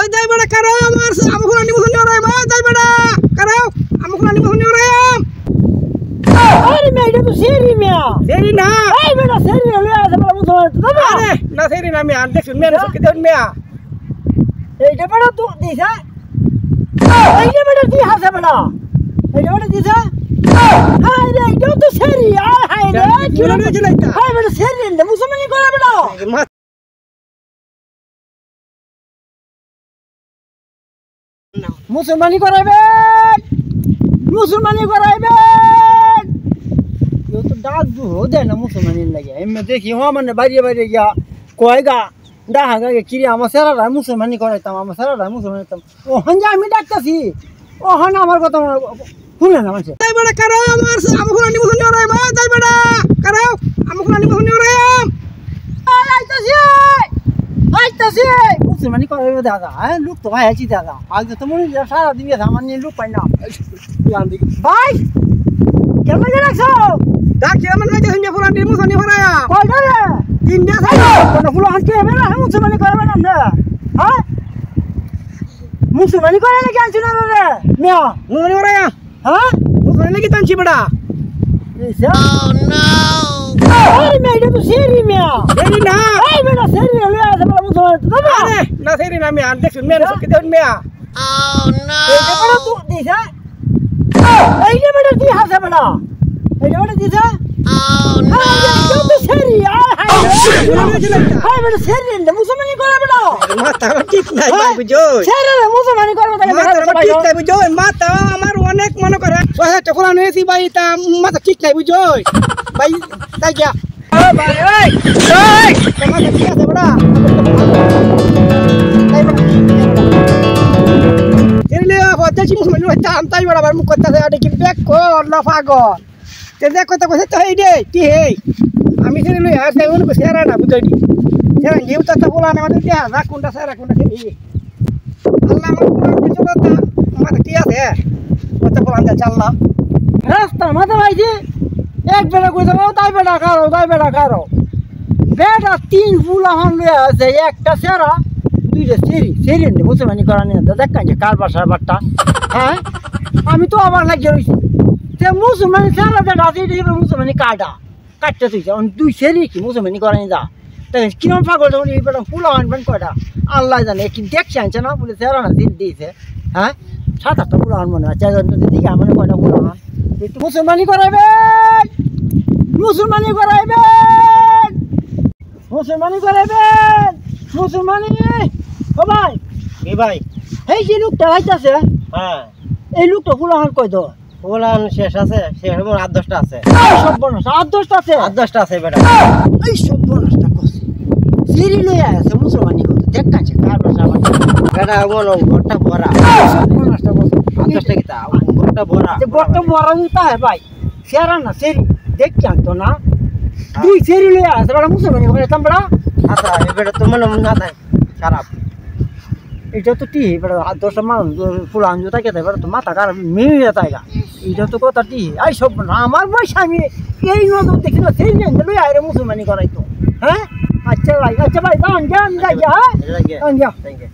ওই যাই বেটা কারো আমার আমুকুলা নিবসন নিওরাই মা যাই বেটা কারো আমুকুলা নিবসন নিওরাই আরে মে এটা তো সেরি মিয়া সেরি না এই বেটা সেরি লয়ে আছে বড় মুসলমান তো না আরে না সেরি না মিয়া দেখছ মেরে সকি দেন মিয়া এইটা বেটা তো দিছা এইটা বেটা দি হাসে বেটা এইটা বেটা দিছা হাই রে এটা তো সেরি হাই রে কি হলো রে লাইতা হাই বেটা সেরি রে মুসলমানি করে বেটা মুসলমানি করাইবেন মুসলমানি করাইবেন কেউ তো ডাক দু দেয় না মুসলমানির লাগে এমনি দেখি মানে বাইরে বাইরে গিয়া কয়গা ডাহা গাগে কিরে আমার সেরারা মুসলমানি করাইতাম আমার সেরারা মুসলমানি করতাম ওখান যে আমি ডাকতেছি ওখানে আমার কথা শুনে না মানুষ যাই বেটা কারো আমার আমুকুলা নিবসন নিওরাই মা যাই বেটা কারো আমুকুলা নিবসন নিওরাই আইতাছি আইতাছি মুসলমানি করাইবে দাদা হ্যাঁ লোক তো ভাই আছি দাদা আজ তো মনে সারা দিন আমার নিয়ে লোক পাই না ভাই কেমন রাখছো ডাক কেমন হইছে হিন্দে ফুলা নিবসন নিওরাই কয়টা রে তিনটা কোন ফুল হাঁটতে হবে না মুসলমানি করবেন আমরা হ্যাঁ মুসলমানি করে নাকি আনছি না রে মিয়া মুসলমান নিওরাই হ্যাঁ মুসলমান লাগি টানছি বেটা আরে মেয়ে এটা তো সেরি মিয়া সেরি না এই বেটা সেরি লয়ে আছে বড় মুসলমান তো না আরে না সেরি না মিয়া দেখছ মেরে সকি দেন মিয়া এইটা বেটা তো দিছা এইটা বেটা দি হাসে বেটা এইটা বেটা দিছা এটা তো সেরি হাই বেটা সেরি রে মুসলমানি করে বেটা মাথা ঠিক নাই ভাই বুঝোই সেরি রে মুসলমানি করবে তাকে মাথা ঠিক নাই বুঝোই মাথা আমার অনেক মনে করে ওই চকলা নেছি ভাই তা মাথা ঠিক নাই বুঝোই ভাই তাই গিয়া ভাই এই এই তোমার কি আছে বড়া তাই বড়া এলে বলতেছি মুসলমান হইতা তাই বড়া বার মুখ করতে আছে কি ব্যাক কর না পাগল তে দেখ কথা কইছে তো এই রে কি হে আমি সেরে লই আর তাই ওনে সেরা না বুঝাই সেরা গেউ তা বলা না মানে দেয়া না কোনটা সেরা কোনটা কি আল্লাহ আমার কোরআন কিছু কথা মাথা কি আছে কথা বলা না চাল্লা রাস্তা মাথা ভাইজি এক বেটা কই দাও তাই বেটা কারো বেটা তিন ফুলা হন লয়ে আছে একটা সেরা দুইটা সেরি নে মুসলমানি করা নিয়ে দেখ কাজ কার বাসার বাট্টা হ্যাঁ আমি তো আবার লাগিয়ে রইছি তে মুসলমানি সেরা দে রাতে দিবে মুসলমানি কাটতে তুই দুই সেরি কি মুসলমানি করা নিয়ে যা তাই কিরম পাগল যখন এই বেটা ফুলা হন বেন কয়টা আল্লাহ জানে কি দেখছে আনছে না বলে সেরা না দিয়েছে হ্যাঁ 7-8টা ফুলা হন মনে আছে দিকে আমার কয়টা ফুলা হন একটু মুসলমানি করাইবেন মুসলমানি করাইবেন মুসলমানি করাইবেন মুসলমানি ও ভাই এই ভাই এই যে লোকটা আইতাছে হ্যাঁ এই লোকটা ফুলাহান কই দো ফুলান শেষ আছে শেষ হবে 8-10টা আছে সর্বনাশ 8-10টা আছে 8-10টা আছে বেটা এই সর্বনাশটা কইছে সিরি লইয়া আছে মুসলমানি কত দেখ কাছে কার ভাষা বেটা বলো ঘরটা ভরা সর্বনাশটা কইছে 8-10টা কি তা ঘরটা ভরা যে বড়টা বড় উতা হে ভাই সেরা না সেরি দেখ জানতো না দুই সেরি লইয়া আছে বড় মুসলমানি করে তামড়া আচ্ছা এই বেটা তো মনে না থাকে খারাপ এটা তো টি বড় 10টা মানুষ ফুলান জুতা কেতে বড় তো মাথা কার মেয়ে যায়গা এটা তো কথা টি আই সব না আমার বয়স আমি এই নজর দেখি না সেই নিয়ে লই আইরে মুসলমানি করাইতো হ্যাঁ আচ্ছা ভাই যান যা হ্যাঁ থ্যাংক ইউ